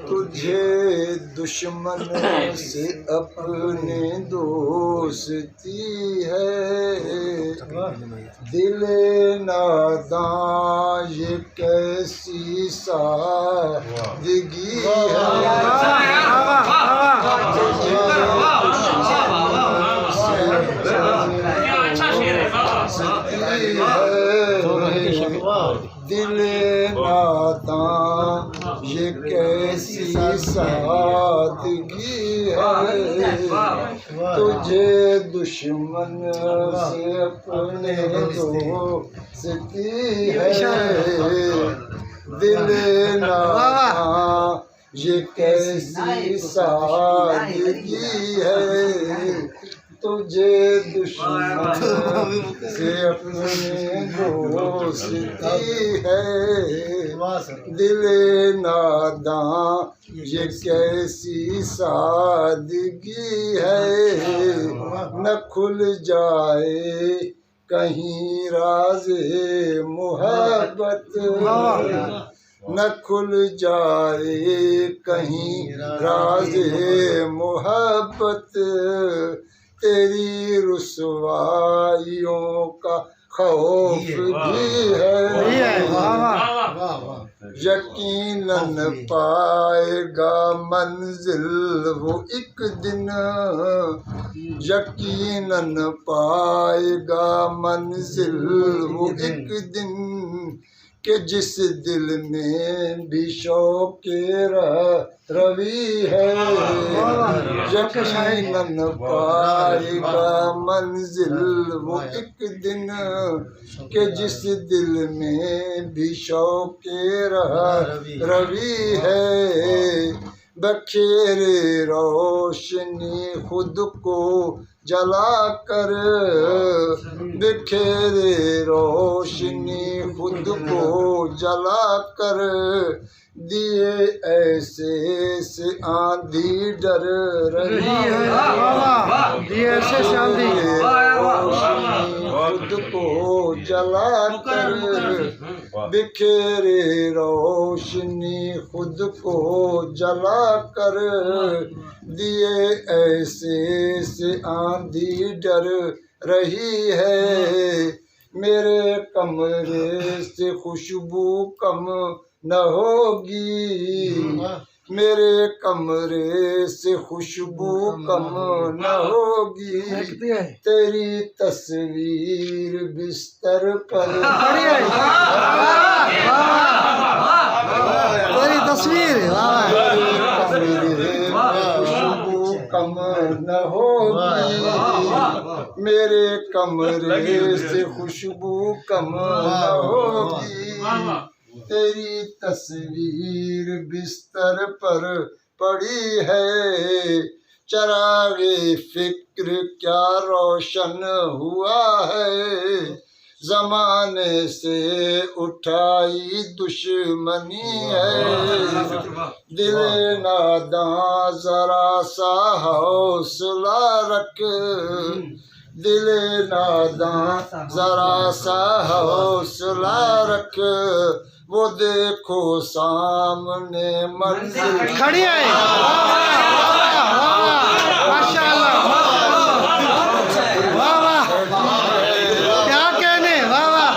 तुझे दुश्मन से अपने दोस्ती है, दिल नादां ये कैसी सादगी है। दिल नादां ये कैसी सादगी है, तुझे दुश्मन से अपने दोस्ती है, दिल नादां ये कैसी सादगी है, तुझे दुश्मन से अपने दोस्ती है, दिल नादां ये कैसी सादगी है। न खुल जाए कहीं राज़े मुहब्बत, न खुल जाए कहीं राज़े मुहब्बत, तेरी रुसवाइयों का खौफ भी है। यकीनन पाएगा मंजिल वो एक दिन, यकीनन पाएगा मंजिल वो एक दिन, कि जिस दिल में भी शौक़े रवी है, यकीनन पाएगा मंजिल वो एक दिन, कि जिस दिल में भी शौक़े रवी है। बखेरे रोशनी खुद को जला कर, बिखेरे रोशनी खुद को जला कर, दिए ऐसे से आंधी डर रही है, दिए ऐसे से आंधी खुद को जला कर, बिखेरे रोशनी खुद को जला कर, दिए ऐसे से आंधी डर रही है। मेरे कमरे से खुशबू कम न होगी, मेरे कमरे से खुशबू कम न होगी, तेरी तस्वीर बिस्तर पर, तेरी तस्वीर खुशबू कम न होगी, मेरे कमरे से खुशबू कम न होगी, तेरी तस्वीर बिस्तर पर पड़ी है। चरागे फिक्र क्या रोशन हुआ है, ज़माने से उठाई दुश्मनी है, दिल नादां ज़रा सा हौसला रख, दिल नादां ज़रा सा हौसला रख, वो देखो सामने मंजिल खड़ी है। माशाअल्लाह, वाह वाह, क्या कहने, वाह वाह।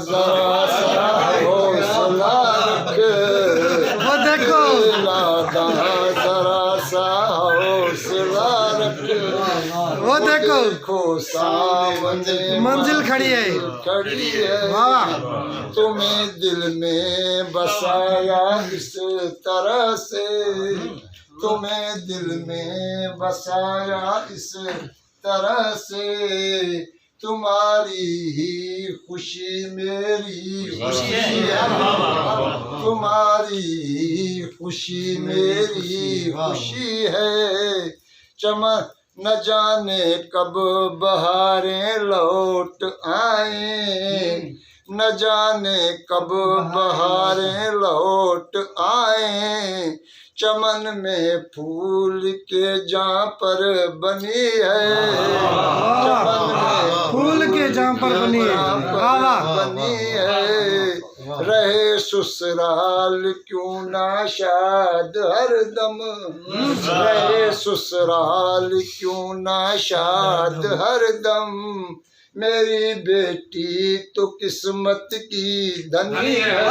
ज़रा सा हौसला रख, वो देखो ज़रा सा हौसला रख, वो देखो सामने मंजिल खड़ी है, खड़ी है। तुम्हें दिल में बसाया इस तरह से, तुम्हें दिल में बसाया इस तरह से, तुम्हारी ही खुशी मेरी खुशी है, तुम्हारी ही खुशी मेरी खुशी है। चमन न जाने कब बहारें लौट आए, न जाने कब बहारें लौट आए, चमन में फूल के जहाँ पर बनी है, चमन में फूल के जहाँ पर बनी है, रहे ससुराल क्यों ना शाद हरदम, रहे ससुराल क्यों ना शाद हरदम। मेरी बेटी तो किस्मत की धनी है,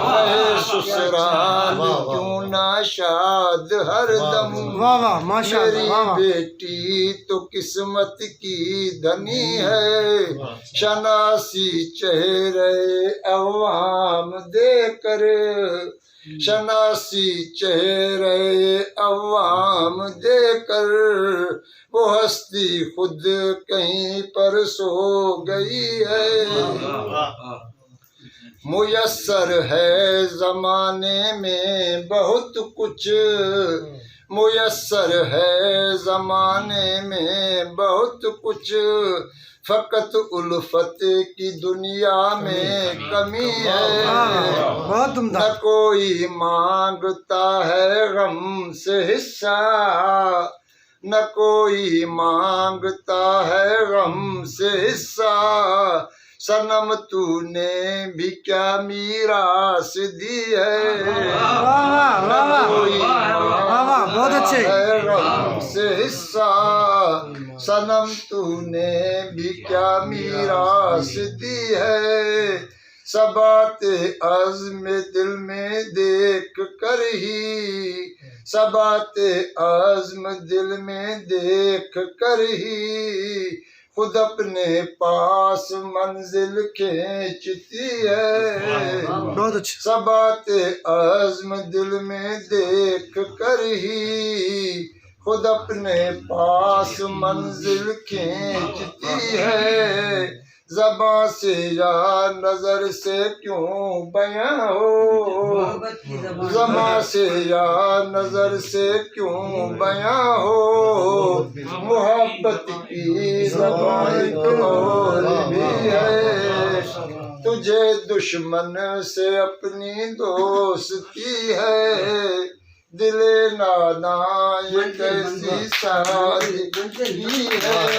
रहे ससुराल क्यों ना शाद हरदम। वाह वाह माशाअल्लाह, मेरी वाह वाह। बेटी तो किस्मत की धनी है, शनासी चेहरे अवाम देकर, शनासी चेहरे अवाम देकर। वो हस्ती खुद कहीं पर सो गई है, मुयस्सर है जमाने में बहुत कुछ, मुयस्सर है जमाने में बहुत कुछ। फकत उल्फत की दुनिया में कमी है, बहुत न उम्दा। कोई मांगता है गम से हिस्सा, न कोई मांगता है गम से हिस्सा। सनम तूने भी क्या मीरास दी है, वाह वाह वाह वाह कोई वाह वाह, बहुत अच्छे। है गम से हिस्सा। सनम तूने भी क्या मीरास दी है, सबाते अज़्म दिल में देख कर ही, सबाते अज़्म दिल में देख कर ही। खुद अपने पास मंजिल खींचती है, बहुत अच्छे। सबाते अज़्म दिल में देख कर ही। खुद अपने पास मंजिल खींचती है, ज़बां से या नजर से क्यों बयां हो, ज़बां से या नजर से क्यों बयां हो। मोहब्बत की ज़बां एक और भी है, तुझे दुश्मन से अपनी दोस्ती है। दिले नादा ये कैसी सादगी है।